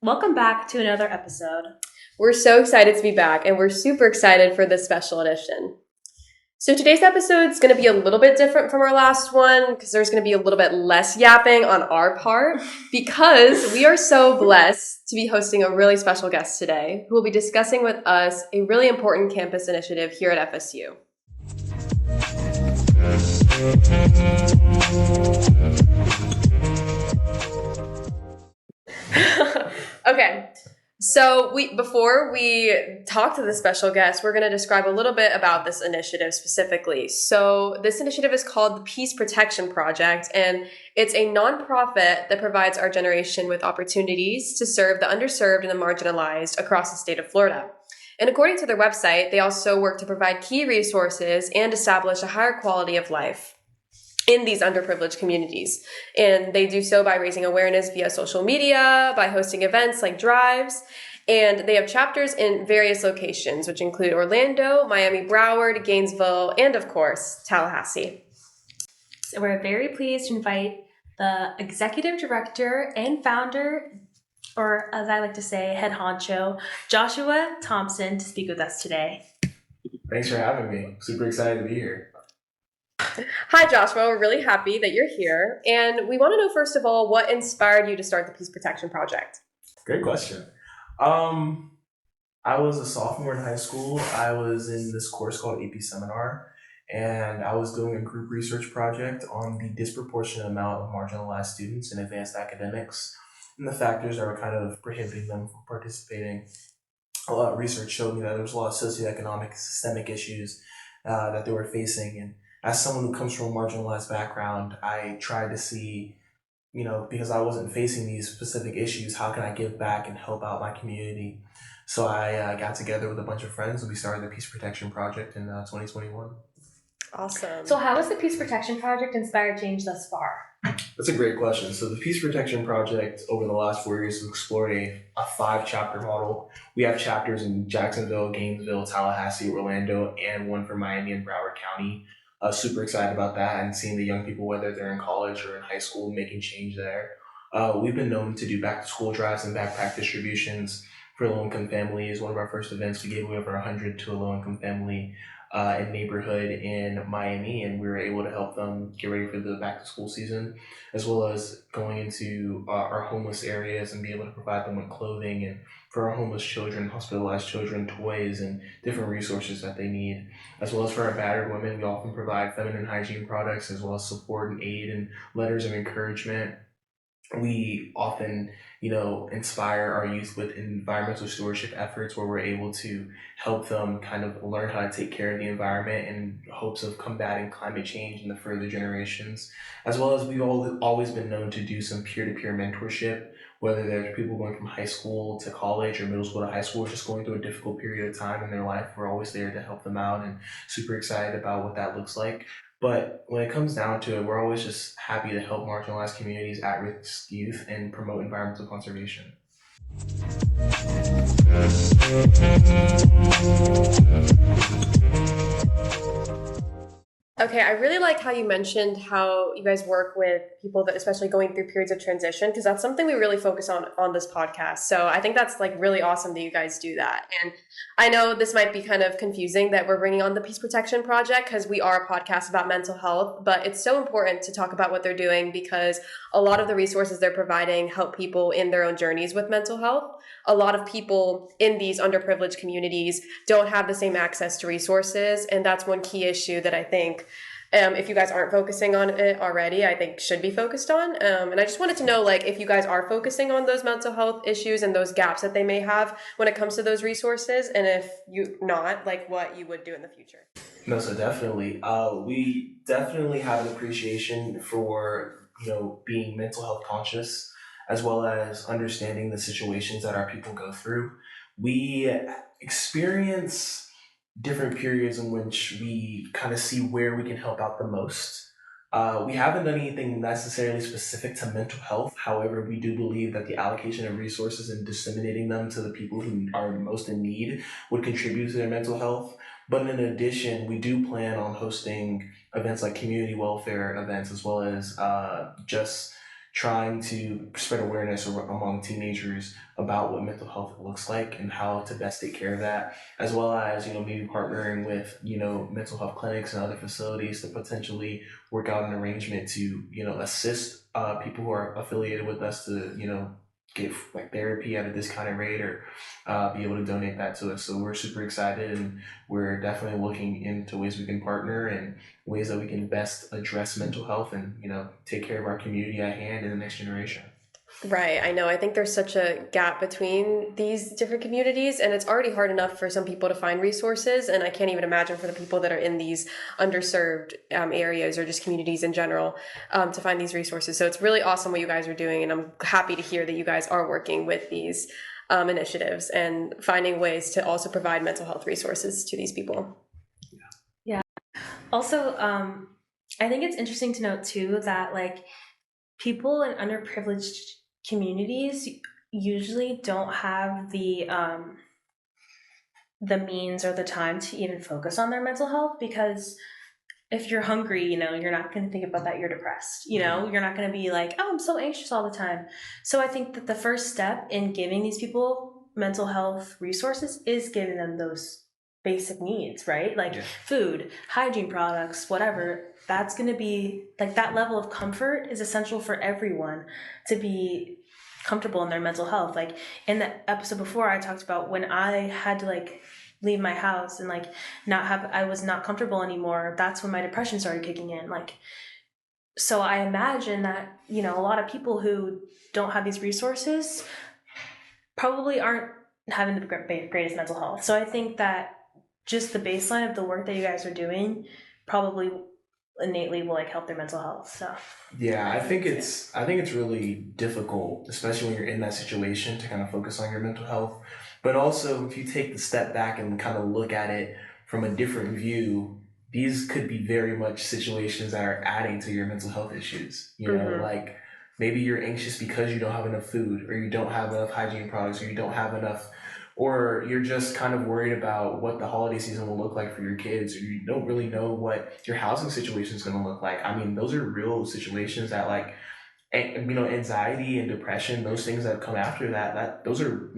Welcome back to another episode. We're so excited to be back, and we're super excited for this special edition. So today's episode is going to be a little bit different from our last one because there's going to be a little bit less yapping on our part because we are so blessed to be hosting a really special guest today who will be discussing with us a really important campus initiative here at FSU. Okay. So before we talk to the special guest, we're going to describe a little bit about this initiative specifically. So this initiative is called the Peace Protection Project, and it's a nonprofit that provides our generation with opportunities to serve the underserved and the marginalized across the state of Florida. And according to their website, they also work to provide key resources and establish a higher quality of life in these underprivileged communities. And they do so by raising awareness via social media, by hosting events like drives, and they have chapters in various locations, which include Orlando, Miami Broward, Gainesville, and of course, Tallahassee. So we're very pleased to invite the executive director and founder, or as I like to say, head honcho, Joshua Thompson, to speak with us today. Thanks for having me. Super excited to be here. Hi, Joshua. We're really happy that you're here. And we want to know, first of all, what inspired you to start the Peace Protection Project? Great question. I was a sophomore in high school. I was in this course called AP Seminar, and I was doing a group research project on the disproportionate amount of marginalized students in advanced academics and the factors that were kind of prohibiting them from participating. A lot of research showed me that there was a lot of socioeconomic, systemic issues that they were facing. And as someone who comes from a marginalized background, I tried to see, because I wasn't facing these specific issues, how can I give back and help out my community? So I got together with a bunch of friends and we started the Peace Protection Project in 2021. Awesome. So how has the Peace Protection Project inspired change thus far? That's a great question. So the Peace Protection Project over the last 4 years has explored a 5-chapter model. We have chapters in Jacksonville, Gainesville, Tallahassee, Orlando, and one for Miami and Broward County. Super excited about that and seeing the young people, whether they're in college or in high school, making change there. We've been known to do back to school drives and backpack distributions for low-income families. One of our first events, we gave away over 100 to a low-income family in neighborhood in Miami, and we were able to help them get ready for the back to school season, as well as going into our homeless areas and be able to provide them with clothing, and for our homeless children, hospitalized children, toys and different resources that they need. As well as for our battered women, we often provide feminine hygiene products as well as support and aid and letters of encouragement. We often, inspire our youth with environmental stewardship efforts where we're able to help them kind of learn how to take care of the environment in hopes of combating climate change in the further generations. As well as we've always been known to do some peer-to-peer mentorship, whether there's people going from high school to college or middle school to high school, just going through a difficult period of time in their life. We're always there to help them out and super excited about what that looks like. But when it comes down to it, we're always just happy to help marginalized communities, at-risk youth, and promote environmental conservation. Okay, I really like how you mentioned how you guys work with people that especially going through periods of transition, because that's something we really focus on this podcast. So I think that's like really awesome that you guys do that. And I know this might be kind of confusing that we're bringing on the Peace Protection Project because we are a podcast about mental health, but it's so important to talk about what they're doing because a lot of the resources they're providing help people in their own journeys with mental health. A lot of people in these underprivileged communities don't have the same access to resources, and that's one key issue that I think if you guys aren't focusing on it already, I think should be focused on. And I just wanted to know, like, if you guys are focusing on those mental health issues and those gaps that they may have when it comes to those resources, and if you not, like, what you would do in the future. No, so definitely. We definitely have an appreciation for, being mental health conscious, as well as understanding the situations that our people go through. We experience different periods in which we kind of see where we can help out the most. We haven't done anything necessarily specific to mental health. However, we do believe that the allocation of resources and disseminating them to the people who are most in need would contribute to their mental health. But in addition, we do plan on hosting events like community welfare events, as well as just trying to spread awareness among teenagers about what mental health looks like and how to best take care of that, as well as, maybe partnering with, mental health clinics and other facilities to potentially work out an arrangement to, assist people who are affiliated with us to, get like therapy at a discounted rate or be able to donate that to us. So we're super excited, and we're definitely looking into ways we can partner and ways that we can best address mental health and, take care of our community at hand and the next generation. Right. I know. I think there's such a gap between these different communities, and it's already hard enough for some people to find resources. And I can't even imagine for the people that are in these underserved areas or just communities in general to find these resources. So it's really awesome what you guys are doing. And I'm happy to hear that you guys are working with these initiatives and finding ways to also provide mental health resources to these people. Yeah. Also, I think it's interesting to note too that like people in underprivileged communities usually don't have the means or the time to even focus on their mental health, because if you're hungry, you're not going to think about that you're depressed. You're not going to be like, oh, I'm so anxious all the time. So I think that the first step in giving these people mental health resources is giving them those basic needs, right? Like food, hygiene products, whatever. That's going to be like that level of comfort is essential for everyone to be comfortable in their mental health. Like in the episode before, I talked about when I had to like leave my house and like I was not comfortable anymore. That's when my depression started kicking in. Like, so I imagine that, a lot of people who don't have these resources probably aren't having the greatest mental health. So I think that just the baseline of the work that you guys are doing probably innately will like help their mental health. So yeah, I think it's really difficult, especially when you're in that situation, to kind of focus on your mental health. But also, if you take the step back and kind of look at it from a different view, these could be very much situations that are adding to your mental health issues. Like maybe you're anxious because you don't have enough food, or you don't have enough hygiene products, or you don't have enough, or you're just kind of worried about what the holiday season will look like for your kids, or you don't really know what your housing situation is going to look like. I mean, those are real situations that like, anxiety and depression, those things that come after that those are,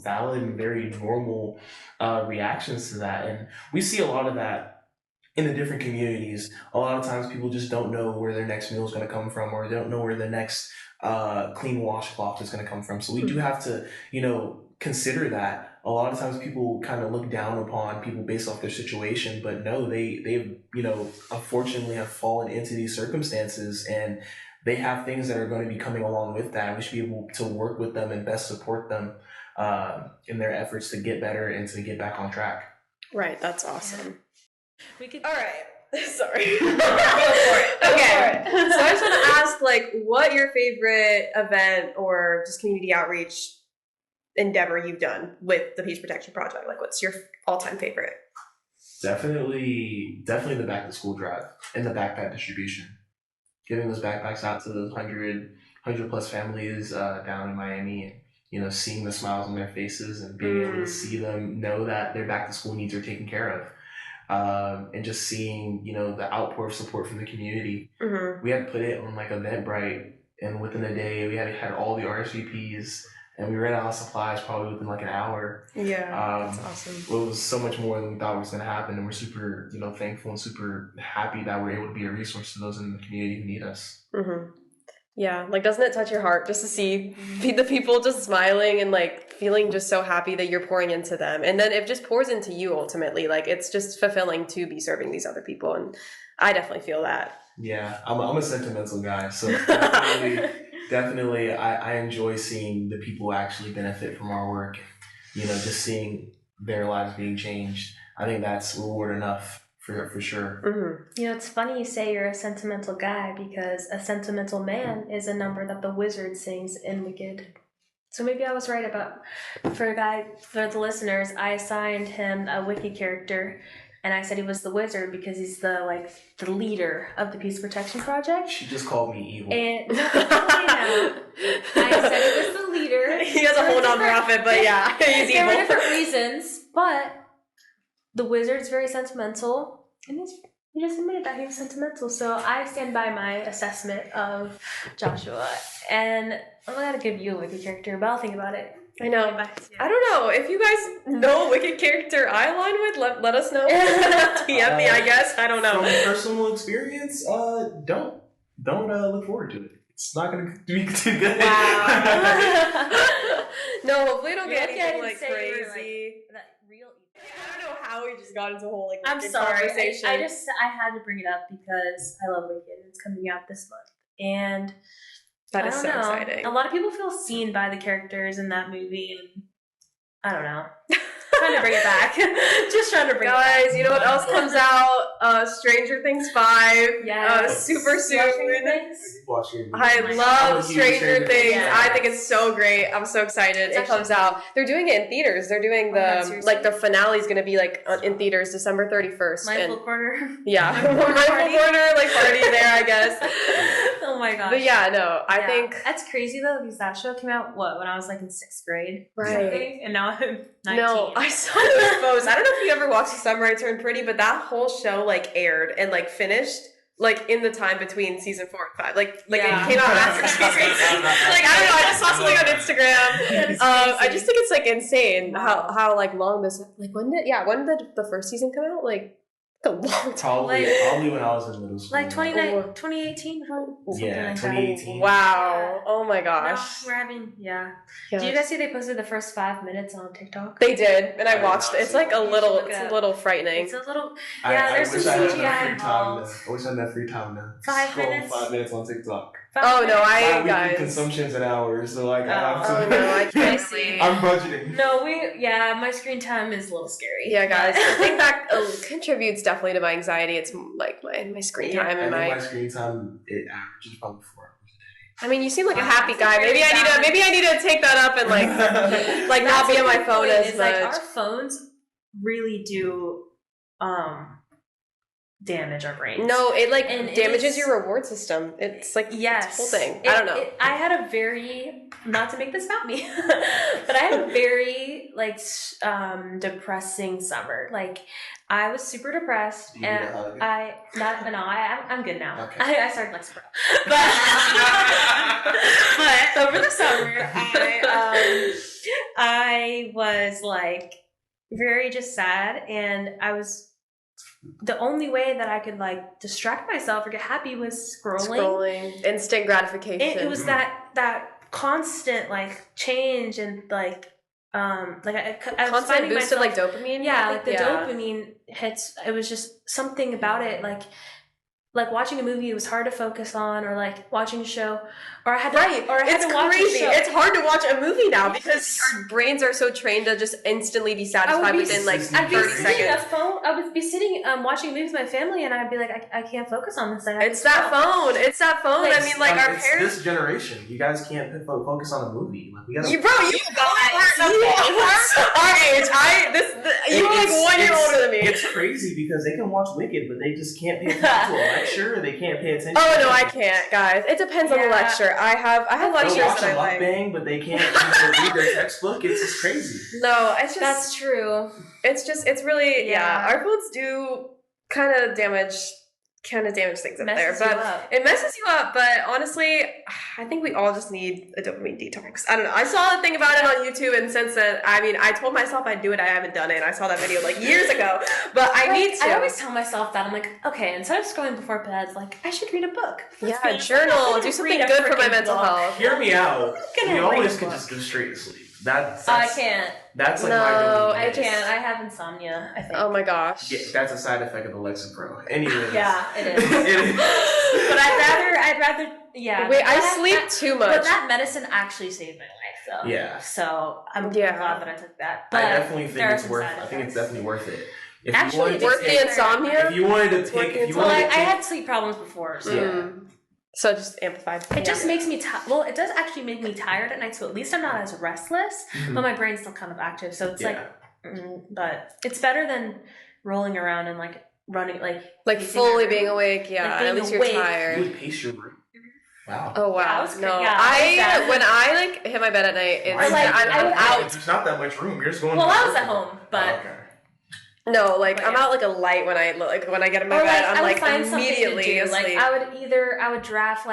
valid and very normal reactions to that. And we see a lot of that in the different communities. A lot of times people just don't know where their next meal is going to come from, or they don't know where the next clean washcloth is going to come from. So we do have to, consider that. A lot of times people kind of look down upon people based off their situation, but no, they've unfortunately have fallen into these circumstances, and they have things that are going to be coming along with that. We should be able to work with them and best support them in their efforts to get better and to get back on track. Right, that's awesome. We could. All right. Sorry. Go for it. Okay. So I just want to ask, like, what your favorite event or just community outreach endeavor you've done with the Peace Protection Project? Like, what's your all-time favorite? Definitely the back to school drive and the backpack distribution. Giving those backpacks out to those 100 plus families down in Miami, and seeing the smiles on their faces and being able to see them know that their back to school needs are taken care of, and just seeing the outpour of support from the community. We had put it on like Eventbrite, and within a day we had all the RSVPs, and we ran out of supplies probably within like an hour. Yeah, that's awesome. It was so much more than we thought was going to happen, and we're super, thankful and super happy that we're able to be a resource to those in the community who need us. Yeah, like, doesn't it touch your heart just to see the people just smiling and like feeling just so happy that you're pouring into them, and then it just pours into you ultimately. Like, it's just fulfilling to be serving these other people, and I definitely feel that. Yeah, I'm a sentimental guy, so definitely, I enjoy seeing the people actually benefit from our work. Just seeing their lives being changed. I think that's reward enough for sure. It's funny you say you're a sentimental guy, because a sentimental man is a number that the wizard sings in Wicked. So maybe I was right about for the listeners. I assigned him a Wicked character. And I said he was the wizard because he's the leader of the Peace Protection Project. She just called me evil. And I said he was the leader. He has a whole nonprofit, but yeah, he's evil. There were different reasons, but the wizard's very sentimental, and He just admitted that he was sentimental. So I stand by my assessment of Joshua. And I'm not going to give you a Wicked character, but I'll think about it. I know. I don't know. If you guys know a Wicked character I align with, let us know. DM me, I guess. I don't know. From personal experience, don't look forward to it. It's not gonna be too good. Wow. No, hopefully don't get Maybe I anything didn't like say you were, crazy. that real. I don't know how we just got into a whole like I'm Wicked sorry. conversation. I had to bring it up because I love Wicked. It's coming out this month. And that I is don't so know. exciting. A lot of people feel seen by the characters in that movie, and I don't know. Trying to bring it back. Just trying to bring it back. Guys, you know what else comes out? Stranger Things 5. Yes. Super You soon. watch Stranger Things? I Oh my love God. Stranger Things. Yes. I think it's so great. I'm so excited. It's It comes out. They're doing it in theaters. They're doing Oh my God, the seriously? like the finale is going to be like in theaters December 31st. Mindful And Corner. yeah, Mindful Mindful Party. Corner like party there, I guess. Oh my gosh. But yeah, no, I think that's crazy though, because that show came out when I was like in 6th grade, or Right. something, and now I'm 19. no, I saw this post. I don't know if you ever watched The Summer I Turned Pretty, but that whole show like aired and like finished like in the time between season 4 and 5. Like Yeah. it came out after season 6. Like I don't know. I just saw something on Instagram. I just think it's like insane how like long this like when did the first season come out? Like a long time. Probably when I was in middle school. like 2018, Yeah, like 2018. Wow. Oh my No, gosh. we're having Yeah. Did you guys see they posted the first 5 minutes on TikTok? They did, and I I watched did it. not It's see like that. a You little should look it's it a up. little frightening. It's a little I there's wish some I had CGI that free time. involved. I wish I had that free time to 5 scroll minutes. 5 minutes on TikTok. Oh no, My I weekly guys. consumption's an hour, so like I have to. Oh no, I I can't see. I'm budgeting. No, my screen time is a little scary. Yeah, guys, but- I think that contributes definitely to my anxiety. It's like my screen Yeah. time I and think my. my screen time it averages probably 4 hours. I mean, you seem like a Wow, happy that's a guy. great Maybe I need to take that up and like not That's be a on my good phone point. as It's much. like our phones really do damage our brains. No, it like And it damages is- your reward system. It's like Yes. it's a whole thing. I don't know. I had a very, not to make this about me, but I had a very like depressing summer. Like I was super depressed, Do you and need a hug? I'm good now. Okay. I started like spring, but over the summer, I was like very just sad, and I was. The only way that I could like distract myself or get happy was scrolling. Instant gratification. It was that constant like change and like I was constant finding boost of myself, like dopamine. yeah, like the Yeah. dopamine hits. It was just something about it, like watching a movie. It was hard to focus on, or like watching a show, or I had to It's watch crazy. a show. It's hard to watch a movie now because our brains are so trained to just instantly be satisfied within like I'd be 30 sitting seconds. I would be sitting watching movies with my family, and I'd be like, I can't focus on this. I have It's to that stop. phone. It's that phone. I mean, like our it's parents. this generation. You guys can't focus on a movie. Like we gotta. You our age. You are like 1 year older than me. It's crazy because they can watch Wicked, but they just can't pay attention to a lecture. Or they can't pay attention. Oh to no, I anything. can't, guys. It depends on the Yeah. lecture. I have They'll lectures watch that a I like. mukbang, but they can't read their textbook. It's just crazy. No, it's just That's true. it's really Yeah. Our phones do kind of damage things up there, Messes you but up. it messes you up. But honestly, I think we all just need a dopamine detox. I don't know. I saw a thing about it on YouTube, and since then, I mean, I told myself I'd do it. I haven't done it. I saw that video like years ago, but I need to. I always tell myself that I'm like, okay, instead of scrolling before bed, like I should read a book. Let's yeah, read- journal, I'm do gonna something read a good for my freaking mental book. health. Hear me out. gonna We read always a could book. just go straight to sleep. That's I can't. That's like No, my dopamine. I It's- can't. I have insomnia, I think. Oh my gosh. Yeah, that's a side effect of the Lexapro. Anyways. Yeah, it is. It is. But I'd rather, yeah. Wait, I That- sleep that- too But much. that medicine actually saved my life, though. Yeah. So I'm Yeah. glad that I took that. But I definitely think there are it's some worth. side I think it's effects. definitely worth it. If Actually, you wanted it's to Worth the take, insomnia? if you wanted to It's take, worth if you Well, wanted I to take, had sleep problems before, so. Mm. So just amplified. It just makes me well, it does actually make me tired at night, so at least I'm not as restless, Mhm. but my brain's still kind of active, so it's Yeah. but it's better than rolling around and like running like fully being awake. Yeah, Like being at least awake. you're you tired. would pace your brain. Wow. Oh wow! Yeah, I was no, yeah, I was when I like hit my bed at night, it's Why is like, that? I'm I would- out. There's not that much room. You're just going. well, to I was work. at home, but Oh, okay. No, like But I'm yeah. out like a light when I get in my Or bed. like I'm I would like find something immediately to do. asleep. Like I would draft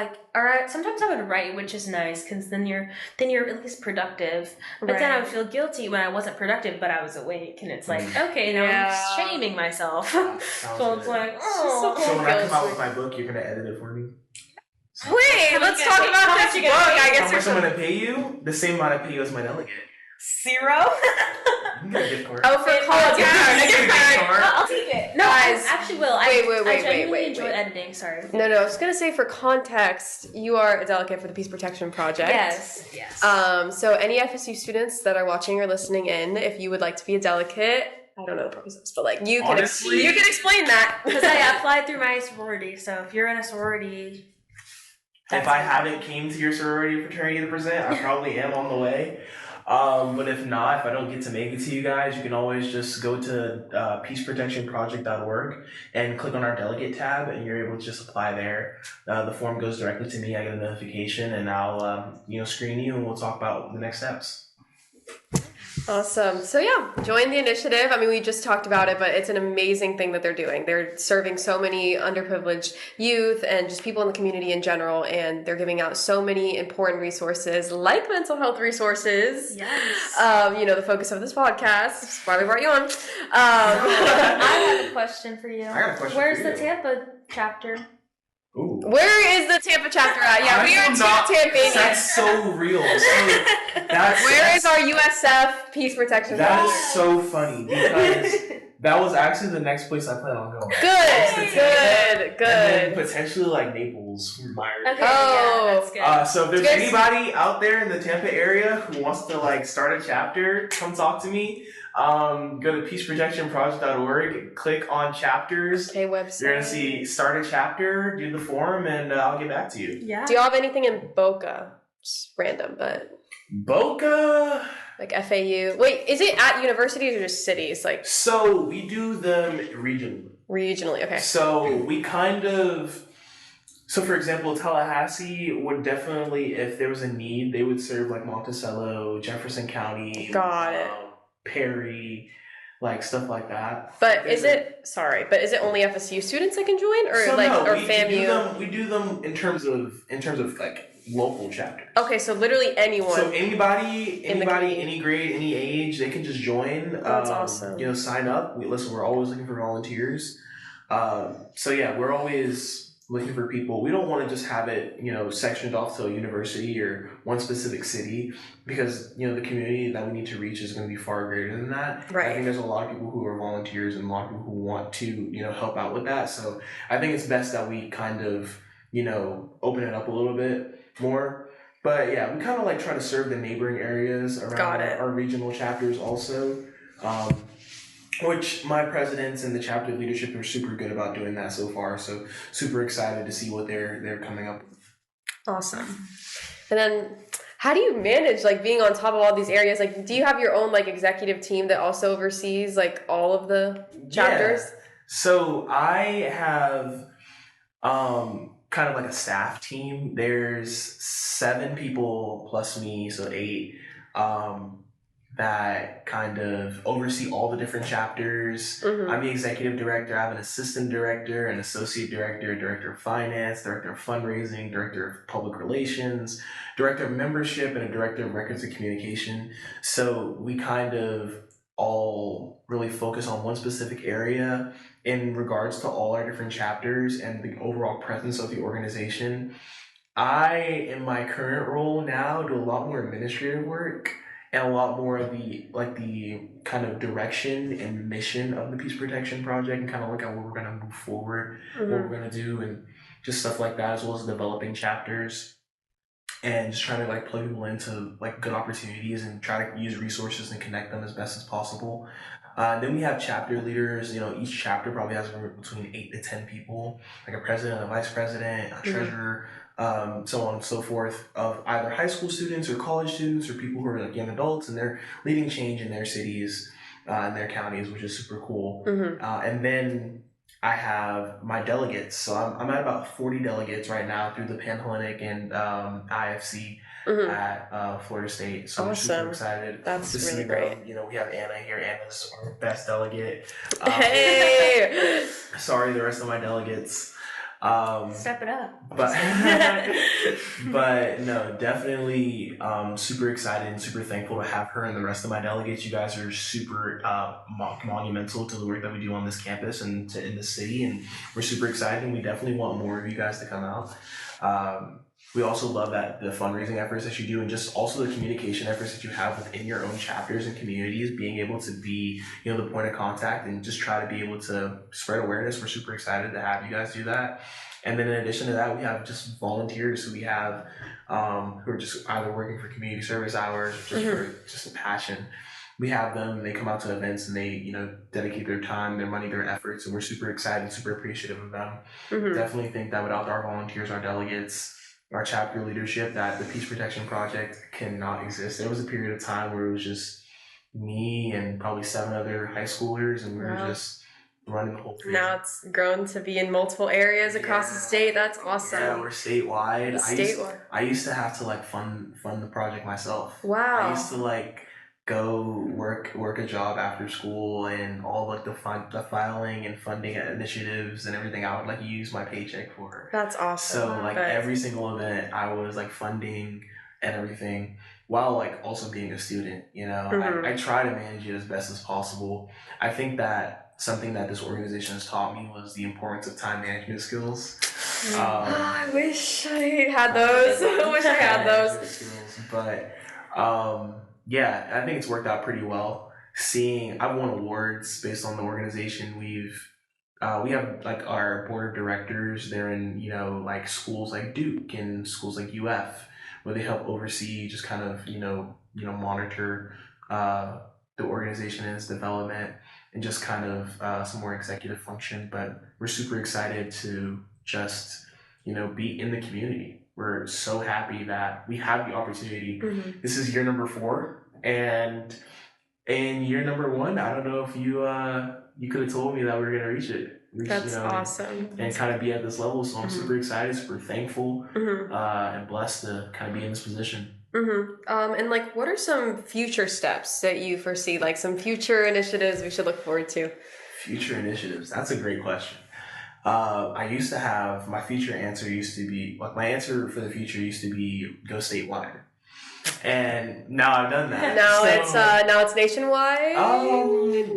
sometimes I would write, which is nice because then you're at least productive. But then I would feel guilty when I wasn't productive, but I was awake, and it's like okay, now I'm shaming myself. Sounds So it's good. like So when I come out guilty. with my book, you're gonna edit it for me? Wait, let's talk about how this much you book. gonna pay? I How guess much I'm gonna pay you? The same amount I pay you as my delegate. 0. You can get a gift card. Oh, for Okay, college. yeah, A gift card. I'll take it. No, Guys, I actually will. wait, I genuinely wait, enjoy editing. Sorry. No, I was gonna say for context, you are a delegate for the Peace Protection Project. Yes. So any FSU students that are watching or listening in, if you would like to be a delegate, I don't know the process, but like you can explain that. Because I applied through my sorority, so if you're in a sorority, If I haven't came to your sorority or fraternity to present, I probably am on the way. But if not, if I don't get to make it to you guys, you can always just go to peaceprotectionproject.org and click on our delegate tab, and you're able to just apply there. The form goes directly to me. I get a notification, and I'll screen you, and we'll talk about the next steps. Awesome. So yeah, join the initiative. I mean, we just talked about it, but it's an amazing thing that they're doing. They're serving so many underprivileged youth and just people in the community in general, and they're giving out so many important resources like mental health resources. yes. The focus of this podcast. That's why we brought you on. I have a question for you. I got a question Where's for the you. Tampa chapter? Ooh. Where is the Tampa chapter at? Yeah, we are two Tampanians. That's so real. So Where is our USF Peace Protection That Project? is so funny because that was actually the next place I plan on going. Good. And then potentially like Naples, Myers. Okay, Oh. yeah, that's good. So if there's Yes. anybody out there in the Tampa area who wants to like start a chapter, come talk to me. Go to peaceprotectionproject.org, click on chapters. Okay, website. You're gonna see start a chapter, do the form, and I'll get back to you. Yeah. Do y'all have anything in Boca? Just random, but Boca. like FAU. Wait, is it at universities or just cities? Like So we do them regionally. regionally? Okay. So we so for example, Tallahassee would definitely, if there was a need, they would serve like Monticello, Jefferson County, Got it. Perry, like stuff like that. But is it only FSU students that can join, or So like no, or we FAMU? we do them in terms of like local chapters. Okay, so literally anyone. So anybody, In the community. any grade, any age, they can just join. That's awesome. Sign up. We're always looking for volunteers. So yeah, we're always looking for people. We don't want to just have it, sectioned off to a university or one specific city, because the community that we need to reach is going to be far greater than that. Right. I think there's a lot of people who are volunteers and a lot of people who want to help out with that. So I think it's best that we kind of open it up a little bit more. But yeah, we kind of like try to serve the neighboring areas around our regional chapters also. Which my presidents and the chapter leadership are super good about doing that so far. So super excited to see what they're coming up with. Awesome. And then how do you manage like being on top of all these areas? Like, do you have your own like executive team that also oversees like all of the chapters? Yeah. So I have kind of like a staff team. There's 7 people plus me, so 8. That kind of oversee all the different chapters. Mm-hmm. I'm the executive director. I have an assistant director, an associate director, a director of finance, director of fundraising, director of public relations, director of membership, and a director of records and communication. So we kind of all really focus on one specific area in regards to all our different chapters and the overall presence of the organization. I, in my current role now, do a lot more administrative work and a lot more of the kind of direction and mission of the Peace Protection Project, and kind of look at where we're going to move forward, what we're going to do, and just stuff like that, as well as developing chapters and just trying to like plug people into like good opportunities and try to use resources and connect them as best as possible. Then we have chapter leaders. Each chapter probably has between 8 to 10 people, like a president, a vice president, a treasurer, so on and so forth, of either high school students or college students or people who are like young adults, and they're leading change in their cities and their counties, which is super cool. Mm-hmm. And then I have my delegates. So I'm at about 40 delegates right now through the Panhellenic and IFC at Florida State. So we're super Awesome. excited That's to really see great. them. You know, we have Anna here. Anna's our best delegate. Hey! Sorry, the rest of my delegates. Step it up. But no, definitely super excited and super thankful to have her and the rest of my delegates. You guys are super monumental to the work that we do on this campus and in the city, and we're super excited, and we definitely want more of you guys to come out. We also love that the fundraising efforts that you do, and just also the communication efforts that you have within your own chapters and communities, being able to be, you know, the point of contact and just try to be able to spread awareness. We're super excited to have you guys do that. And then in addition to that, we have just volunteers who we have who are just either working for community service hours or just for just a passion. We have them, they come out to events and they, you know, dedicate their time, their money, their efforts, and we're super excited, super appreciative of them. Definitely think that without our volunteers, our delegates, our chapter leadership, that the Peace Protection Project cannot exist. There was a period of time where it was just me and probably 7 other high schoolers, and we were just running the whole thing. Now it's grown to be in multiple areas across the state. That's awesome. Yeah, we're statewide. Statewide. I used to have to like fund the project myself. Wow. I used to like go work a job after school, and all like the filing and funding initiatives and everything I would like use my paycheck for. That's awesome. So like every single event I was like funding and everything, while like also being a student, you know. I try to manage it as best as possible. I think that something that this organization has taught me was the importance of time management skills. I wish I had those. I wish I had those. Skills. But yeah, I think it's worked out pretty well. I've won awards based on the organization. We have like our board of directors. They're in, you know, like schools like Duke and schools like UF, where they help oversee, just kind of, you know, monitor the organization and its development, and just kind of some more executive function. But we're super excited to just, you know, be in the community. We're so happy that we have the opportunity. This is year number 4, and in year number 1, I don't know if you could have told me that we were gonna reach, That's you know, awesome. and kind of be at this level. So I'm super excited, super thankful, and blessed to kind of be in this position. And like, what are some future steps that you foresee, like some future initiatives we should look forward to? Future initiatives. That's a great question. I used to have, my future answer used to be, like, my answer for the future used to be go statewide. And now I've done that. Now it's nationwide.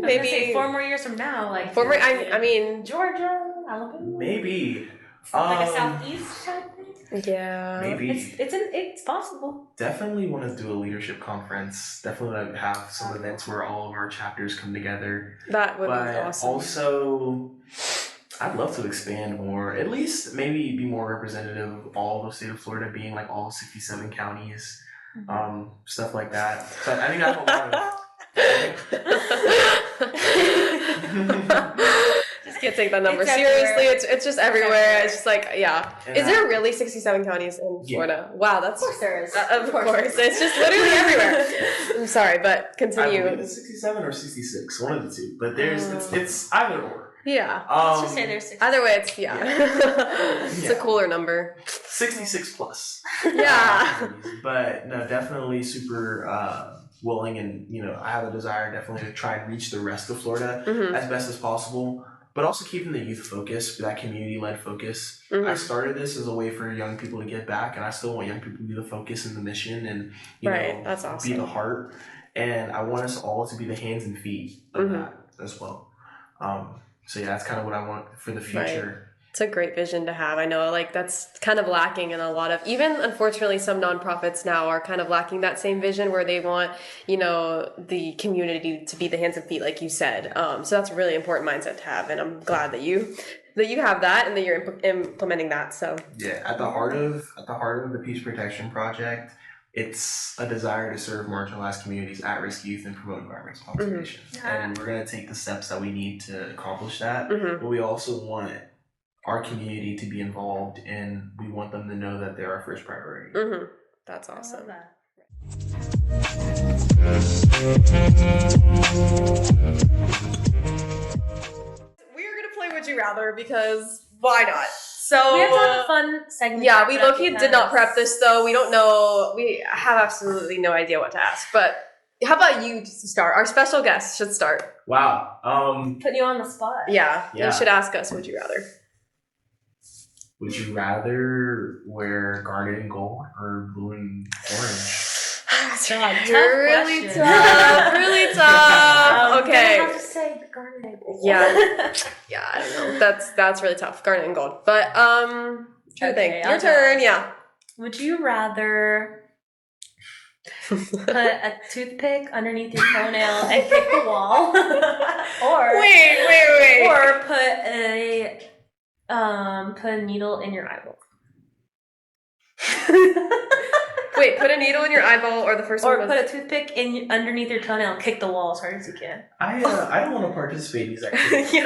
Maybe 4 more years from now, like 4 more. I mean, Georgia, Alabama. Maybe. Like a southeast type thing. Yeah. Maybe. It's possible. Definitely want to do a leadership conference. Definitely want to have some events where all of our chapters come together. That would be awesome. Also, I'd love to expand more, at least maybe be more representative of all the state of Florida, being like all 67 counties, stuff like that. So I think I have a lot of... Just can't take that number seriously. It's just everywhere. It's just like, yeah. And is there really 67 counties in Florida? Wow, that's... Of course there is. Of course. It's just literally everywhere. I'm sorry, but continue. I believe it's 67 or 66, one of the two. But it's either or. Yeah. Let's just say there's 60. Either way, it's it's a cooler number. 66 plus. Yeah. But no, definitely super willing, and you know, I have a desire definitely to try and reach the rest of Florida as best as possible, but also keeping the youth focus, that community-led focus. I started this as a way for young people to give back, and I still want young people to be the focus and the mission, and you know, that's awesome. be the heart. And I want us all to be the hands and feet of that as well. So yeah, that's kind of what I want for the future. Right. It's a great vision to have. I know, like, that's kind of lacking in a lot of, even unfortunately some nonprofits now are kind of lacking that same vision where they want, you know, the community to be the hands and feet, like you said. So that's a really important mindset to have, and I'm glad that you have that and that you're implementing that. So yeah, at the heart of the Peace Protection Project, it's a desire to serve marginalized communities, at-risk youth, and promote environmental conservation. And we're going to take the steps that we need to accomplish that. But we also want our community to be involved, and we want them to know that they're our first priority. That's awesome. I love that. We're going to play Would You Rather because why not? So We have to have a fun segment. yeah, we after that low-key did not prep because- this though. We don't know. We have absolutely no idea what to ask. But how about you just to start? Our special guest should start. Wow. Putting you on the spot. Yeah, Yeah. you should ask us. Would you rather? Would you rather wear garnet and gold or blue and orange? God, tough really question. tough. Really tough. Okay. I'm gonna have to say garnet. Yeah. Yeah, I don't know. That's really tough. Garnet and gold. But trying to Okay, think. I'll Your turn. Yeah. Would you rather put a toothpick underneath your toenail and kick the wall, or Wait. or put a needle in your eyeball? Wait, put a needle in your eyeball, or the first Or one put was... a toothpick underneath your toenail and kick the wall as hard as you can. I don't want to participate in these activities. You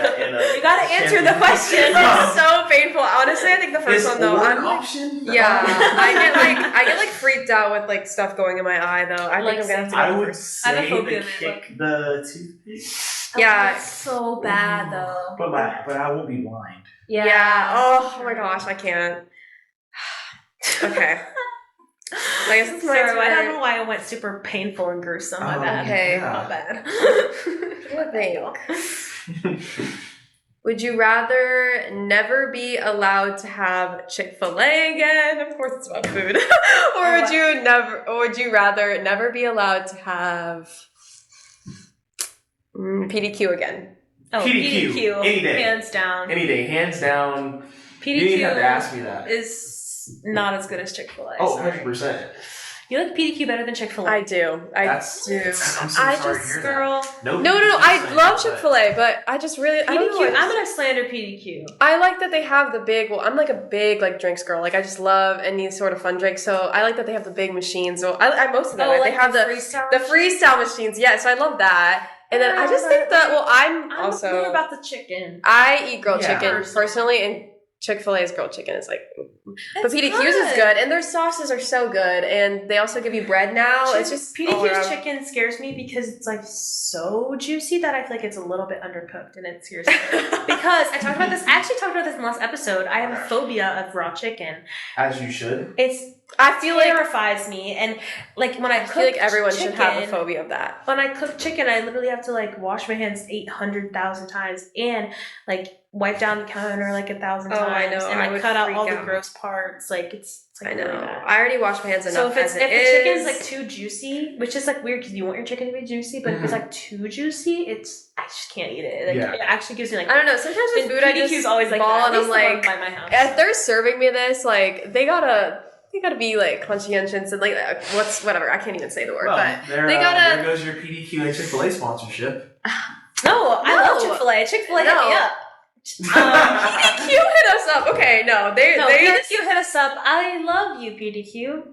gotta answer the question. It's so painful. Honestly, I think the first Is one though. or I'm an like, option? yeah, I get like freaked out with like stuff going in my eye though. I Like think I'm gonna have to go I would first. I have a say phobia to of it, kick the toothpick, Yeah. It's so bad though. but I won't be blind. Yeah. Oh my gosh, I can't. Okay. I guess it's my Sorry, turn. I don't know why it went super painful and gruesome. My Oh, bad. okay. yeah. My bad. I think. Would you rather never be allowed to have Chick-fil-A again? Of course, it's about food. Or would you rather never be allowed to have PDQ again? Oh, PDQ, PDQ. any day. Hands down. Any day, hands down. PDQ You didn't even have to ask me that. is not as good as Chick-fil-A. Oh, sorry. 100%. You like PDQ better than Chick-fil-A? I do. I That's- do. I'm so I sorry to just, hear that. girl. No, No. I love Chick-fil-A, but I just really, I don't know. PDQ. I'm gonna slander PDQ. I like that they have the big, well, I'm like a big like drinks girl. Like I just love any sort of fun drink. So I like that they have the big machines. So I most of them. Oh, they like have the freestyle. freestyle machines. Yeah, so I love that. And then I just think that, well, I'm I'm also, more about the chicken. I eat grilled Yeah. chicken personally, and Chick-fil-A's grilled chicken is like, but It's PDQ's is good, and their sauces are so good, and they also give you bread now. It's just PDQ's chicken scares me because it's like so juicy that I feel like it's a little bit undercooked, and it scares me. Because I actually talked about this in the last episode. I have a phobia of raw chicken. As you should. I feel like terrifies me, and like when I feel like everyone chicken, should have a phobia of that. When I cook chicken, I literally have to like wash my hands 800,000 times and like wipe down the counter like 1,000 times. Oh, I know. And I like would cut out freak all the out. gross parts. Like it's like I know. really bad. I already washed my hands enough. So if as the chicken's like too juicy, which is like weird because you want your chicken to be juicy, but if it's like too juicy, I just can't eat it. Like, Yeah. It actually gives me like I don't know. Sometimes with food, I PDQ's just always like ball, that. and At I'm least the one like, by my house. if they're serving me this, like they gotta be like conscientious and like whatever. I can't even say the word, Well, but there, they gotta. there goes your PDQ and Chick-fil-A sponsorship. No, I love No. Chick-fil-A. Chick-fil-A hit No. me up. PDQ hit us up. Okay, no, they PDQ hit us up. I love you, PDQ.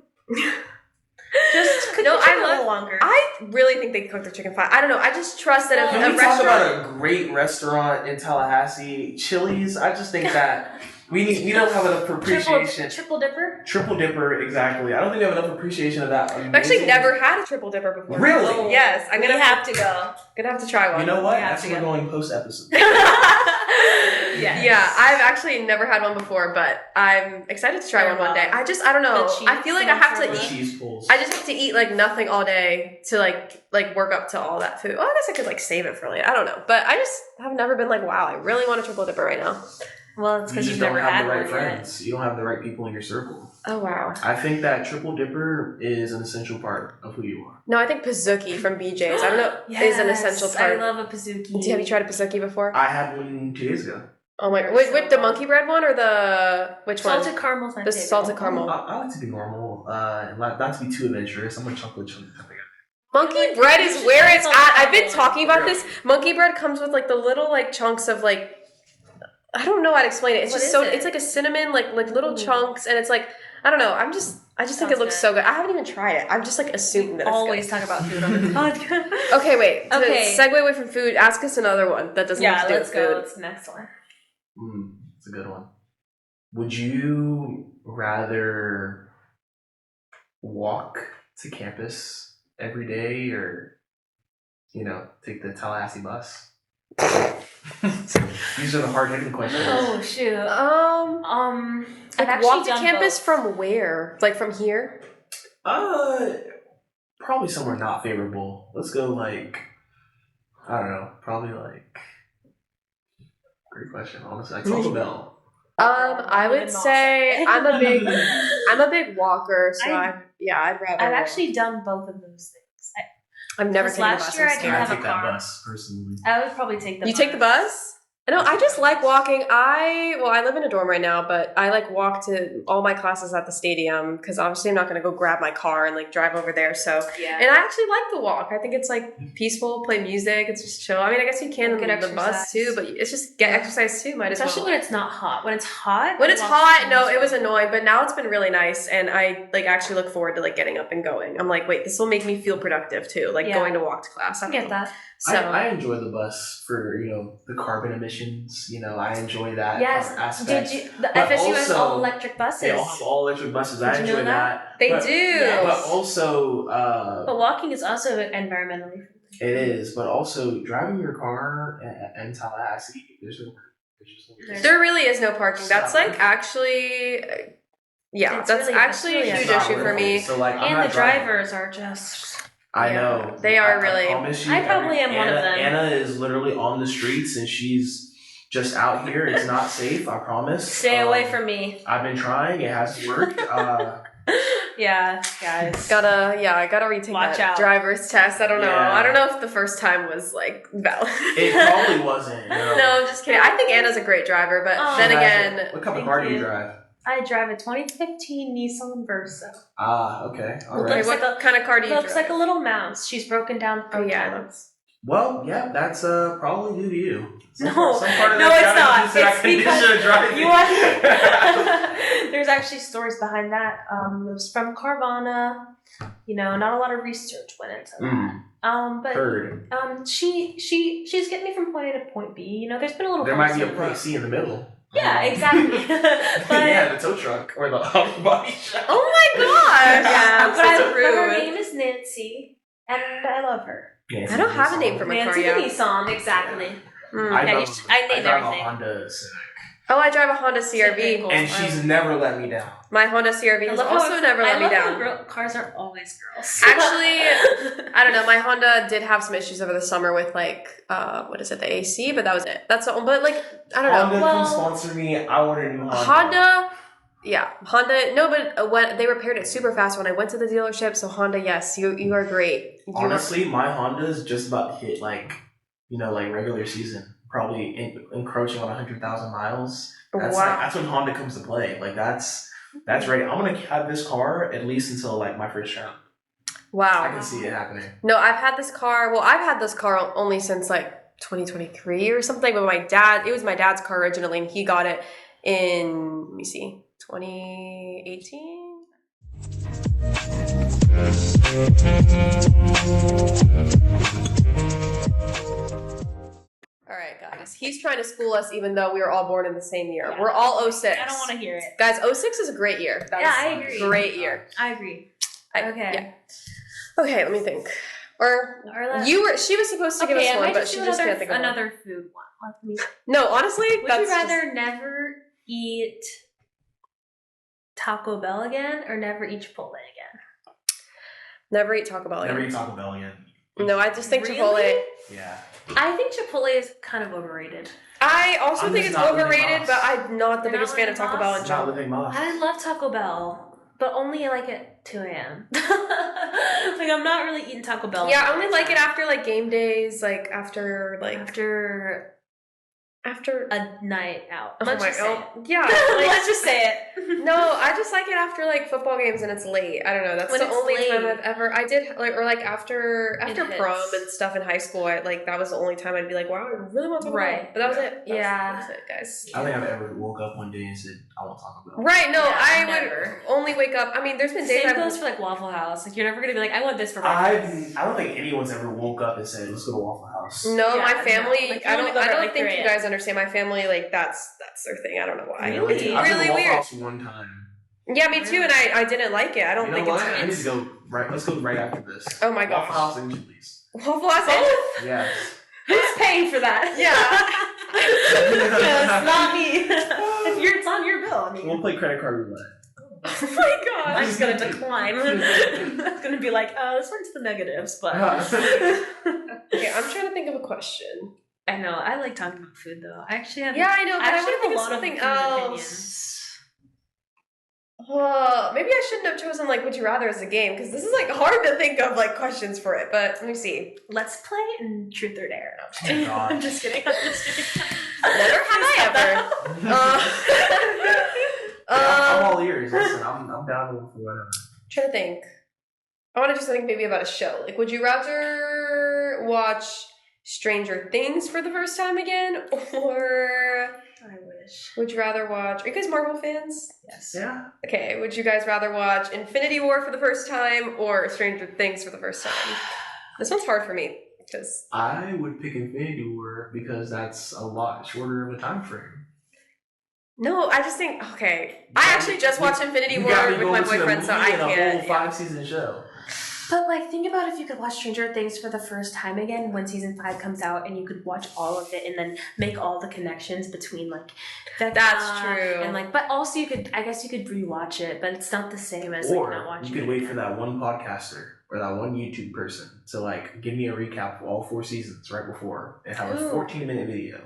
Just cook No, your chicken I a love- little longer. I really think they cook their chicken fine. I don't know. I just trust that if Can a we talk restaurant. about a great restaurant in Tallahassee, Chili's? I just think that we don't have enough appreciation. Triple dipper. Triple dipper, exactly. I don't think we have enough appreciation of that. I've actually never had a triple dipper before. Really? Oh, yes, I'm gonna have to go. to try one. You know what? We have That's to where go. we're going post episode. Yes. Yeah, I've actually never had one before, but I'm excited to try one day. I don't know. The cheese I feel like I have to sauce or The eat. cheese pulls. I just have to eat like nothing all day to like work up to all that food. Well, I guess I could like save it for later. I don't know, but I just have never been like, wow, I really want a triple dipper right now. Well, it's You because just you've don't never have had the right one yet. friends. You don't have the right people in your circle. Oh wow. I think that triple dipper is an essential part of who you are. No, I think Pizookie from BJ's. I don't know is an essential part. I love a Pizookie. Have you tried a Pizookie before? I had one 2 days ago. Oh my god. Wait, the monkey bread one or the which one? Salted caramel's my The favorite. salted caramel. I like to be normal, not to be too adventurous. I'm a chocolate chunk type of guy. Monkey bread is where it's at. I've been talking about this. Monkey bread comes with like the little like chunks of like I don't know how to explain it. It's What just is so it? it's like a cinnamon like little chunks and it's like I don't know. I just think Sounds it looks good. so good. I haven't even tried it. I'm just like assuming that Always it's talk about food on this podcast. good. Okay, wait. To Okay. segue away from food, ask us another one that doesn't Yeah, have to do let's with go. food. That's the next one. It's a good one. Would you rather walk to campus every day or, take the Tallahassee bus? These are the hard-hitting questions. Oh shoot. I've Like actually walk to done campus both. from where? Like from here? Probably somewhere not favorable. Let's go like, I don't know, probably like, great question, honestly. Like Taco Bell. I would say I'm a big walker, so I'd rather. I've actually done both of those things. I've never Because taken the last bus. year I instead. didn't have a take that car. bus, personally. I would probably take the You bus. take the bus? No, I just like walking. I live in a dorm right now, but I like walk to all my classes at the stadium because obviously I'm not going to go grab my car and like drive over there. So, Yeah. and I actually like the walk. I think it's like peaceful, play music. It's just chill. I mean, I guess you can Good on the bus exercise. too, but it's just get exercise too. Might as Especially well. when it's not hot. When it's hot. When it's walk hot, is no, it was miserable. annoying, but now it's been really nice, and I like actually look forward to like getting up and going. I'm like, wait, this will make me feel productive too, like Yeah. going to walk to class. I get that. So I enjoy the bus for, the carbon emissions. I enjoy that Yes. aspect. Did you? The But FSU has also, all electric buses. They all have all electric buses. I Did you know enjoy that. they But- do. Yes. But also, But walking is also environmentally friendly. it is. But also, driving your car in Tallahassee, there's no. There really is no parking. That's Stop. like actually, yeah, It's that's really- actually it's a really huge It's not issue worth for it. me. So like, I'm And not the driving. drivers are just. I Yeah, know. they are I really- promise you, I probably am one of them. Anna is literally on the streets and she's just out here. It's not safe. I promise. Stay away from me. I've been trying. It hasn't worked. Yeah, guys. I gotta retake Watch that out. driver's test. I don't know. Yeah. I don't know if the first time was like valid. It probably wasn't. No. No, I'm just kidding. I think Anna's a great driver, but Oh. then Imagine- again, what kind of Thank car do you you. drive? I drive a 2015 Nissan Versa. Ah, okay. All It right. looks what like a- kind of car do you Looks drive? like a little mouse. She's broken down Oh, 3 yeah. times. Well, yeah, that's probably due to you. No. Some part of No, that it's not. condition It's because of driving. you are. There's actually stories behind that. It was from Carvana. Not a lot of research went into that. But Heard. she's getting me from point A to point B. There's been a little. There might be a bumps point over. C in the middle. Yeah, exactly. But yeah, the tow truck or the body shop. Oh my gosh! yeah, but so her rude. name is Nancy, and I love her. I don't have a name for my car Nancy yet. Nissan, exactly. Mm. I Yeah, drive, you should- I name drive everything. a Honda Civic. Oh, I drive a Honda Civic. CRV. And she's never let me down. My Honda CRV has also never let me down. Cars are always girls. Actually, I don't know. My Honda did have some issues over the summer with the AC, but that was it. That's all. But I don't Honda know. Well- can sponsor me. I want a new Honda. Honda. No, but when they repaired it super fast when I went to the dealership. So Honda, yes, you are great. Honestly, my Honda's just about to hit regular season. Probably encroaching on 100,000 miles. That's Wow. that's when Honda comes to play. That's ready. I'm gonna have this car at least until my first term. Wow. I can see it happening. No, I've had this car. Well, I've had this car only since 2023 or something. But it was my dad's car originally, and he got it in 2018. All right, guys. He's trying to school us, even though we were all born in the same year. Yeah. We're all 06. I don't want to hear it. Guys, 06 is a great year. That Yeah, was I a agree. Great year. I agree. Okay. Yeah. Okay, let me think. Or she was supposed to give us I one, might but just she do just can't think of one. another food one. Let me. No, honestly, Would that's you rather never eat Taco Bell again or never eat Chipotle again? never eat Taco Bell again. Never eat Taco Bell again. No, I just think Really? Chipotle. Yeah. I think Chipotle is kind of overrated. I also I'm think just it's not living overrated, Moss. but I'm not the You're biggest not fan of living Taco Bell Moss? in Not general. living moss. I love Taco Bell, but only at 2 a.m. I'm not really eating Taco Bell. Yeah, I only like it after game days, after a night out. Oh Let's my just say it. yeah. Let's just say it. No, I just like it after football games and it's late. I don't know. That's When the it's only time late. I've ever. I did after It prom hits. and stuff in high school. that was the only time I'd be like, wow, I really want Taco Bell. Right. But that was it. Yeah. That was it, guys. I don't think I've ever woke up one day and said, I want Taco Bell. Right, no, Yeah, I never. would only wake up. I mean, there's been days Same I've goes for Waffle House. You're never gonna be like, I want this for I breakfast. don't think anyone's ever woke up and said, let's go to Waffle House. no, Yeah, my no. family. You I only don't. go I there don't at think 3 you a.m. guys understand. My family, that's their thing. I don't know why. Really? It's I've been really to Waffle weird. House one time. Yeah, me too. And I didn't like it. I don't You think know what? I need it's. to go right. Let's go right after this. Oh my Waffle gosh. House and Chili's. Waffle House. Yes. Who's paying paying for that. Yeah. It's not me. It's on your bill. I mean, We'll play credit card roulette. Oh my god. I'm just gonna decline. It's gonna be like, oh, this one's the negatives, but Okay, I'm trying to think of a question. I know I like talking about food though. I actually have. Yeah, I know, but I actually want to think of a lot something food else. Maybe I shouldn't have chosen like Would You Rather as a game because this is like hard to think of like questions for it. But let me see. Let's play in Truth or Dare. No, Oh my gosh. I'm just kidding. I'm just kidding. Never have I ever. I'm all ears. Listen, I'm down for whatever. Trying to think. I want to do something maybe about a show. Like, would you rather watch Stranger Things for the first time again, or I wish. would you rather watch? Are you guys Marvel fans? Yes. Yeah. Okay. Would you guys rather watch Infinity War for the first time or Stranger Things for the first time? This one's hard for me because I would pick Infinity War because that's a lot shorter of a time frame. no, I just think okay. I actually just watched Infinity You War got me with my going to the boyfriend, so movie I and can't. a whole 5-season show. But like, think about if you could watch Stranger Things for the first time again when season 5 comes out, and you could watch all of it and then make all the connections between like Becca That's true. and like. But also, I guess you could rewatch it, but it's not the same as like not Or watching. you could it wait again. for that one podcaster or that one YouTube person to like give me a recap of all 4 seasons right before and have a Ooh. 14-minute video.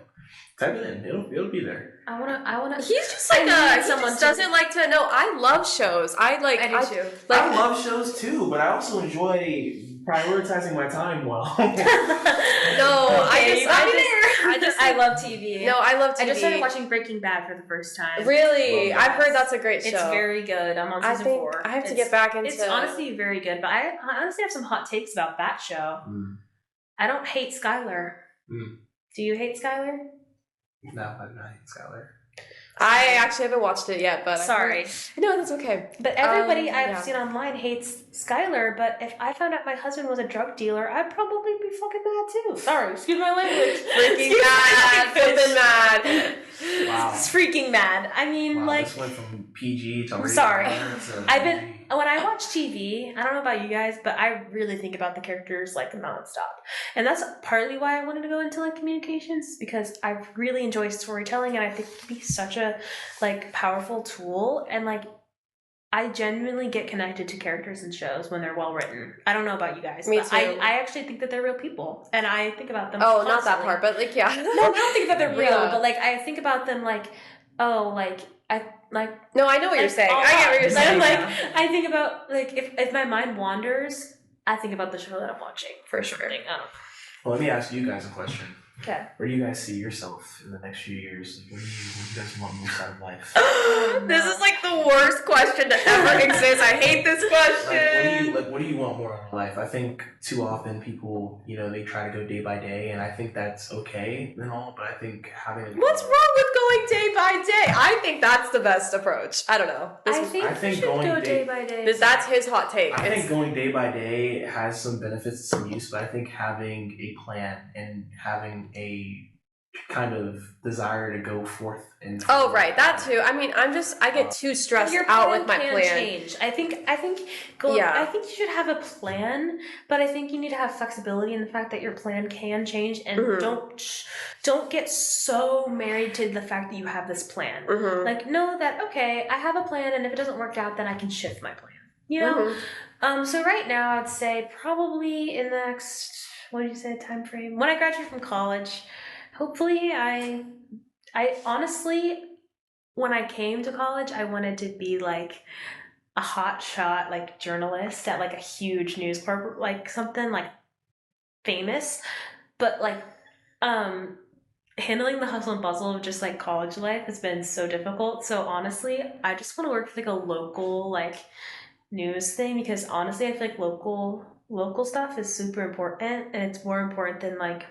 Type it in. It'll be there. I wanna. He's just like I need he someone just to- doesn't like to know. I love shows. I too. Like, I love shows too, but I also enjoy prioritizing my time well. no, Okay, you got me there. I just I love TV. no, I love TV. I just started watching Breaking Bad for the first time. Really, Love I've that. heard that's a great show. It's very good. I'm on I season think 4. I have to It's- get back into. It's honestly very good, but I honestly have some hot takes about that show. Mm. I don't hate Skylar. Mm. Do you hate Skylar? No, I'm not Skylar. I actually haven't watched it yet, but Sorry. no, that's okay. But everybody I've yeah. seen online hates Skylar, but if I found out my husband was a drug dealer, I'd probably be fucking mad too. Sorry, excuse my language. Freaking Excuse mad, my language. flipping mad. Wow. It's freaking mad. I mean, Wow, like, this went from PG to I'm rated sorry. R to I've been PG. when I watch TV, I don't know about you guys, but I really think about the characters like nonstop. And that's partly why I wanted to go into like communications, because I really enjoy storytelling and I think it can be such a like powerful tool, and like I genuinely get connected to characters in shows when they're well written. I don't know about you guys, Me but too. I actually think that they're real people, and I think about them. Oh, not that constantly. part, but like yeah. No, I don't think that they're real, Yeah. but like I think about them like, oh, like I like. No, I know what you're Like, saying. all I get what you're that. saying. Like, Yeah. I think about like if my mind wanders, I think about the show that I'm watching. For sure. Like, oh. Well, let me ask you guys a question. Okay. Where do you guys see yourself in the next few years? Like, what do you guys want most out of life? This is like the worst question to ever exist. I hate this question. What do you want more out of life? I think too often people, they try to go day by day, and I think that's okay and all, but I think having a What's wrong with going day by day? I think that's the best approach. I don't know. I think I think you should going go day- day by day. That's his hot take. I It's- think going day by day has some benefits, some use, but I think having a plan and having a kind of desire to go forth and Oh right, that too. I mean, I get too stressed Your out plan with my can plan. change. I think Yeah. I think you should have a plan, but I think you need to have flexibility in the fact that your plan can change, and Mhm. don't get so married to the fact that you have this plan. Mm-hmm. Like, know that okay, I have a plan, and if it doesn't work out, then I can shift my plan. You know. So right now, I'd say probably in the next, what did you say, time frame? When I graduate from college, hopefully I honestly, when I came to college, I wanted to be like a hot shot like journalist at like a huge news corp, like something like famous, but like handling the hustle and bustle of just like college life has been so difficult. So honestly, I just want to work for like a local like news thing, because honestly I feel like local stuff is super important, and it's more important than like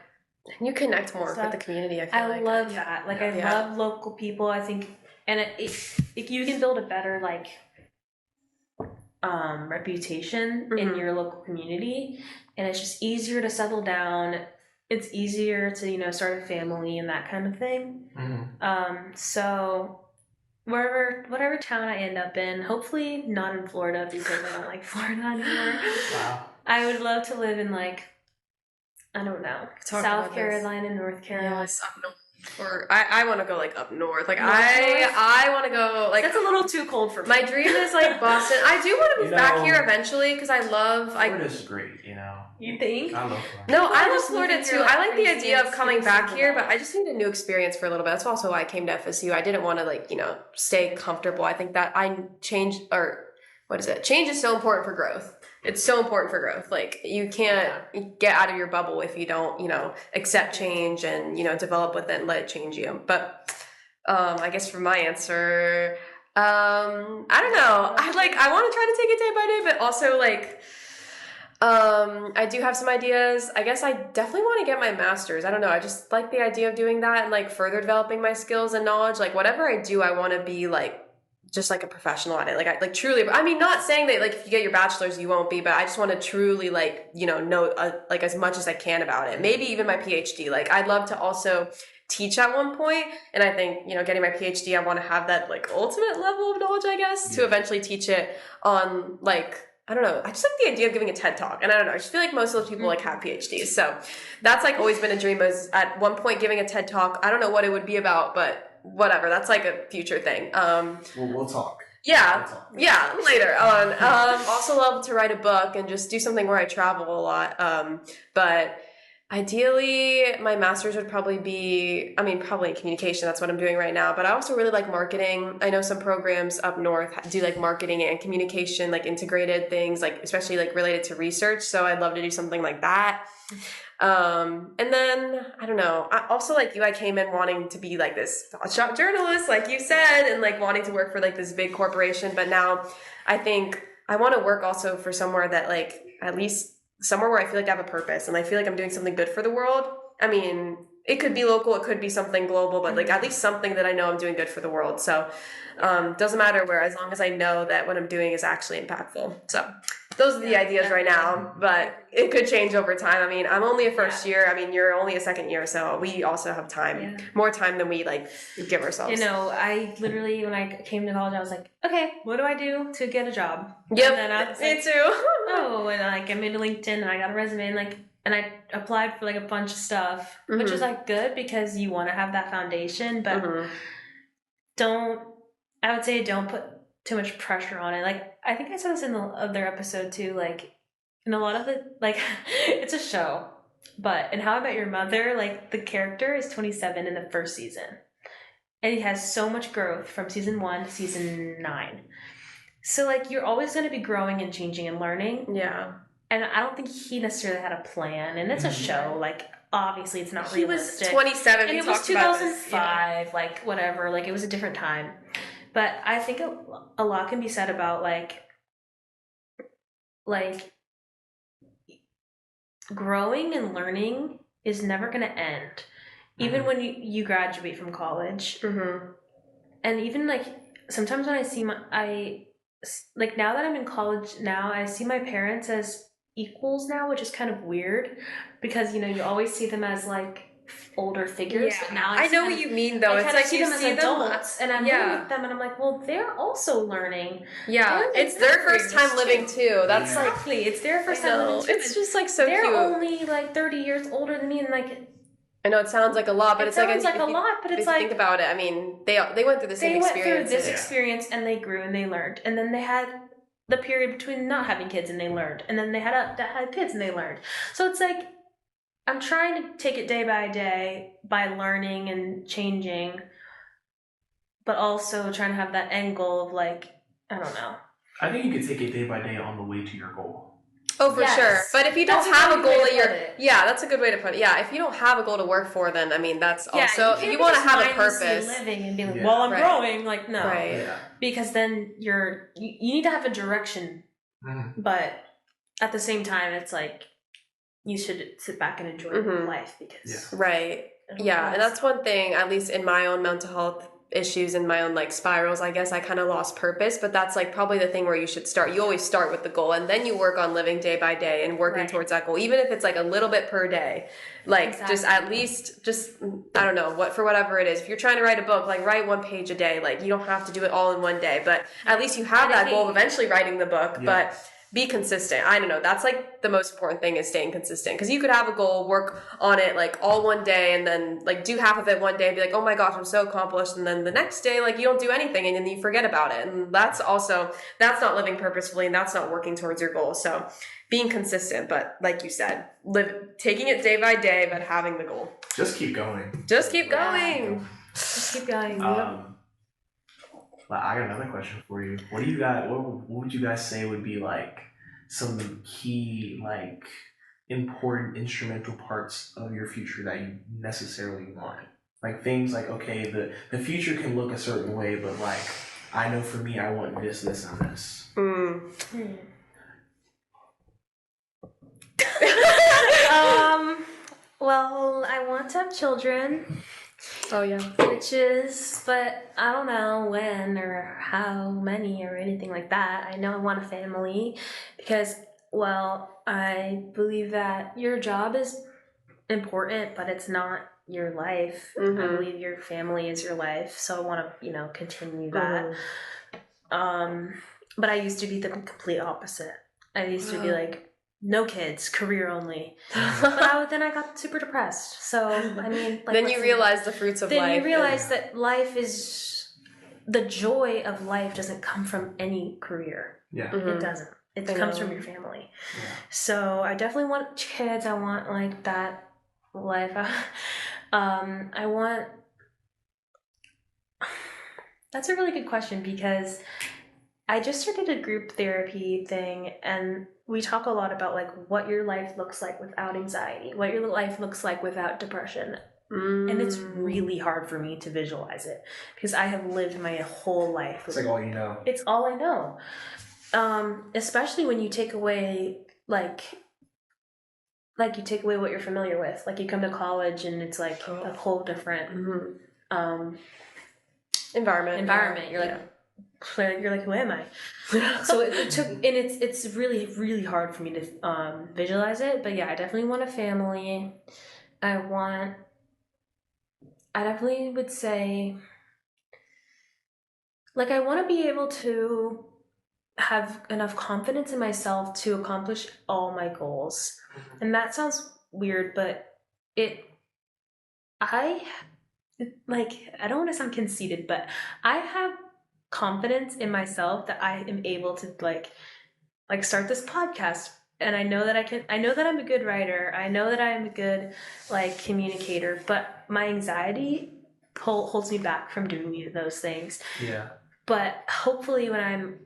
You connect more Stuff. with the community. I feel I like. love that. Like I Yeah. love local people. I think, and if you can build a better like reputation in Mhm. your local community, and it's just easier to settle down. It's easier to start a family and that kind of thing. Mhm. So whatever town I end up in, hopefully not in Florida, because I don't like Florida anymore. Wow. I would love to live in like I don't know, Talk South about this. Carolina, North Carolina. Yes, up north. Or I want to go like up north. Like North? I want to go like That's a little too cold for me. my dream is like Boston. I do want to move You back know, here eventually because I Florida's great, you know. You think? I love Florida. No, People I are love just Florida moving too. here like I like the crazy. idea of It's coming getting back so here, bad. but I just need a new experience for a little bit. That's also why I came to FSU. I didn't want to like, stay comfortable. I think that change is so important for growth. It's so important for growth. Like you can't get out of your bubble if you don't, accept change and, develop with it and let it change you. But I guess for my answer, I don't know. I want to try to take it day by day, but also I do have some ideas. I guess I definitely want to get my master's. I don't know. I just like the idea of doing that and like further developing my skills and knowledge. Like whatever I do, I want to be like just like a professional at it. Like truly. I mean, not saying that like if you get your bachelor's you won't be, but I just want to truly know like as much as I can about it. Maybe even my PhD. Like I'd love to also teach at one point, and I think getting my PhD, I want to have that like ultimate level of knowledge, I guess, to eventually teach it on like. I don't know. I just like the idea of giving a TED Talk. And I don't know. I just feel like most of those people like have PhDs. So that's like always been a dream, was at one point giving a TED Talk. I don't know what it would be about, but whatever. That's like a future thing. We'll talk. Yeah. Yeah. Later on. Also love to write a book and just do something where I travel a lot. But ideally, my master's would probably be, probably in communication. That's what I'm doing right now. But I also really like marketing. I know some programs up north do like marketing and communication, like integrated things, like especially like related to research. So I'd love to do something like that. And then, I don't know. I also like you, I came in wanting to be like this hotshot journalist, like you said, and like wanting to work for like this big corporation. But now I think I want to work also for somewhere that like, at least somewhere where I feel like I have a purpose and I feel like I'm doing something good for the world. I mean, it could be local, it could be something global, but like at least something that I know I'm doing good for the world. So doesn't matter where, as long as I know that what I'm doing is actually impactful. So those are the ideas right now, but it could change over time. I mean, I'm only a first year. I mean, you're only a second year, so we also have time, more time than we like give ourselves. I literally, when I came to college, I was like, okay, what do I do to get a job? Yep, and then I was me like, too. I made a LinkedIn and I got a resume and I applied for like a bunch of stuff, which is like good because you want to have that foundation, but I would say don't put too much pressure on it. Like, I think I said this in the other episode too, like, in a lot of the, like, it's a show, but in How I Met Your Mother, like, the character is 27 in the first season. And he has so much growth from season 1 to season 9. So, like, you're always going to be growing and changing and learning. Yeah. And I don't think he necessarily had a plan. And it's a show, like, obviously it's not realistic. He was 27. And it was 2005, like, whatever. Like, it was a different time. But I think a lot can be said about, like growing and learning is never going to end. Even when you graduate from college. And even, like, sometimes when I see now that I'm in college now, I see my parents as equals now, which is kind of weird because, you always see them as, like, older figures, but now I know what you mean though. It's like see you them see as adults, and I'm living with them, and I'm like, well, they're also learning. Yeah, it's their first time living too. That's exactly, it's their first time living too. It's just like so they're cute. They're only like 30 years older than me, and like. I know it sounds like a lot, but it's like a lot, but it's like think about it. I mean, they went through the same experience. They went through this experience, and they grew and they learned, and then they had the period between not having kids and they learned, and then they had kids and they learned. So it's like, I'm trying to take it day by day by learning and changing, but also trying to have that end goal of, like, I don't know. I think you could take it day by day on the way to your goal. Oh, for sure. But if you don't have a goal that's a good way to put it. Yeah, if you don't have a goal to work for, then, I mean, that's also, you want to have a purpose. Living and be like, well, I'm growing. Like, no. Right. Yeah. Because then you need to have a direction, but at the same time, it's like, you should sit back and enjoy life because right. Yeah, and that's one thing, at least in my own mental health issues and my own like spirals, I guess I kind of lost purpose, but that's like probably the thing where you should start. You always start with the goal and then you work on living day by day and working towards that goal, even if it's like a little bit per day. Like just at least I don't know, for whatever it is. If you're trying to write a book, like write 1 page a day. Like you don't have to do it all in one day, but at least you have that goal of eventually writing the book. But be consistent. I don't know. That's like the most important thing is staying consistent. Because you could have a goal, work on it like all one day, and then like do half of it one day and be like, oh my gosh, I'm so accomplished. And then the next day, like you don't do anything and then you forget about it. And that's not living purposefully, and that's not working towards your goal. So being consistent, but like you said, taking it day by day, but having the goal. Just keep going. Just keep going. Just keep going. But I got another question for you. What would you guys say would be like some key like important instrumental parts of your future that you necessarily want? Like things like, okay, the future can look a certain way, but like I know for me I want this, this, and this. Well, I want to have children. Oh yeah. But I don't know when or how many or anything like that. I know I want a family because, well, I believe that your job is important, but it's not your life. I believe your family is your life, so I want to, continue that. But I used to be the complete opposite. I used to be like, no kids, career only. But then I got super depressed. So, I mean... Like, then you realize the fruits of life. Then you realize that life is... The joy of life doesn't come from any career. Yeah. It doesn't. It comes from your family. Yeah. So, I definitely want kids. I want, like, that life. I want... That's a really good question because I just started a group therapy thing, and we talk a lot about like what your life looks like without anxiety, what your life looks like without depression. And it's really hard for me to visualize it because I have lived my whole life. It's like all you know. It's all I know. Especially when you take away like you take away what you're familiar with. Like you come to college and it's like a whole different environment. You're like, who am I? So it took, and it's really, really hard for me to visualize it. But yeah, I definitely want a family. I definitely would say, like, I want to be able to have enough confidence in myself to accomplish all my goals. And that sounds weird, but I don't want to sound conceited, but I have confidence in myself that I am able to like start this podcast, and I know that I'm a good writer. I know that I'm a good like communicator, but my anxiety holds me back from doing those things. Yeah. But hopefully when I'm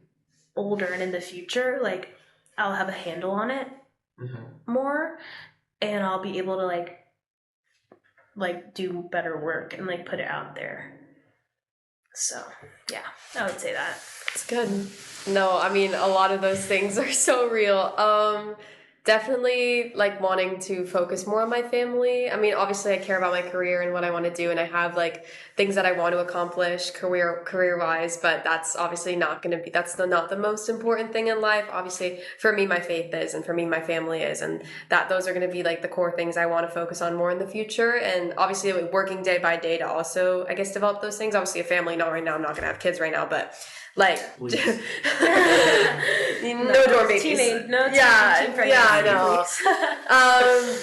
older and in the future, like I'll have a handle on it more, and I'll be able to like do better work and like put it out there. So, yeah, I would say that. It's good. No, I mean, a lot of those things are so real. Definitely like wanting to focus more on my family. I mean, obviously I care about my career and what I want to do, and I have like things that I want to accomplish career-wise, but that's obviously not the most important thing in life. Obviously, for me, my faith is, and for me, my family is, and those are going to be like the core things I want to focus on more in the future. And obviously working day by day to also, I guess, develop those things. Obviously a family, not right now. I'm not going to have kids right now, but like, no door babies. I know.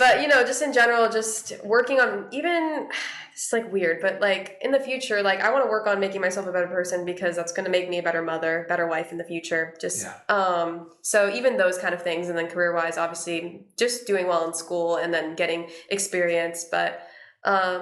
But just in general, just working on it's like weird, but like in the future, like I want to work on making myself a better person because that's going to make me a better mother, better wife in the future. So even those kind of things, and then career wise, obviously just doing well in school and then getting experience, but.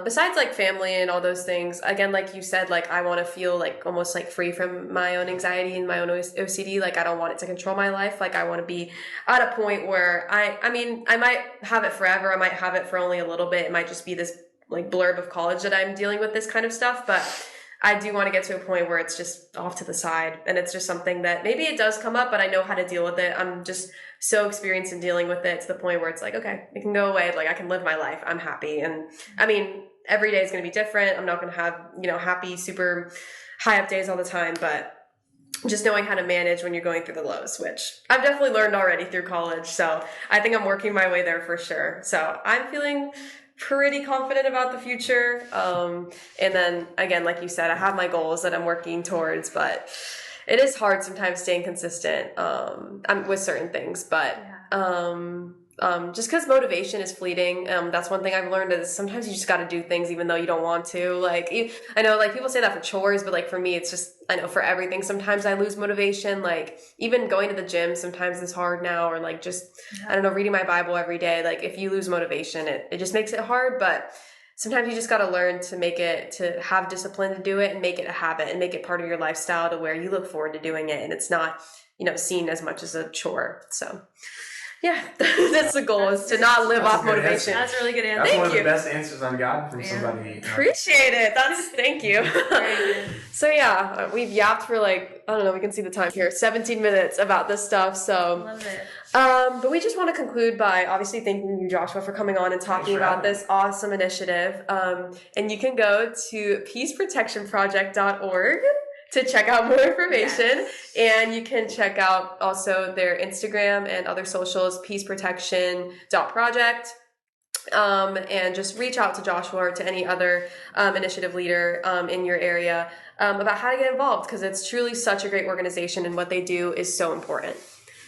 Besides like family and all those things, again, like you said, like I want to feel like almost like free from my own anxiety and my own OCD. Like I don't want it to control my life. Like I want to be at a point where I mean, I might have it forever. I might have it for only a little bit. It might just be this like blurb of college that I'm dealing with this kind of stuff. But I do want to get to a point where it's just off to the side, and it's just something that maybe it does come up, but I know how to deal with it. I'm just so experienced in dealing with it to the point where it's like, okay, it can go away. Like I can live my life. I'm happy. And I mean, every day is going to be different. I'm not going to have, happy, super high up days all the time, but just knowing how to manage when you're going through the lows, which I've definitely learned already through college. So I think I'm working my way there for sure. So I'm feeling pretty confident about the future. And then again, like you said, I have my goals that I'm working towards, but it is hard sometimes staying consistent with certain things, but just because motivation is fleeting, that's one thing I've learned is sometimes you just got to do things even though you don't want to. Like, I know like people say that for chores, but like for me, it's just, I know for everything, sometimes I lose motivation. Like even going to the gym sometimes is hard now, or like just, I don't know, reading my Bible every day. Like if you lose motivation, it just makes it hard, but sometimes you just got to learn to have discipline to do it and make it a habit and make it part of your lifestyle to where you look forward to doing it. And it's not, seen as much as a chore. So yeah, that's the goal, is to not live off motivation. That's a really good answer. That's Thank one of you. the best answers I've gotten from somebody. Appreciate it. Thank you. Very good. So yeah, we've yapped for like, I don't know, we can see the time here, 17 minutes about this stuff. So, Love it. but we just want to conclude by obviously thanking you, Joshua, for coming on and talking about this awesome initiative. And you can go to peaceprotectionproject.org to check out more information. And you can check out also their Instagram and other socials, peaceprotection.project. And just reach out to Joshua or to any other initiative leader in your area about how to get involved, because it's truly such a great organization and what they do is so important.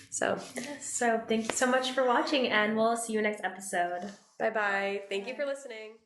So, So thank you so much for watching, and we'll see you next episode. bye-bye. Thank you for listening.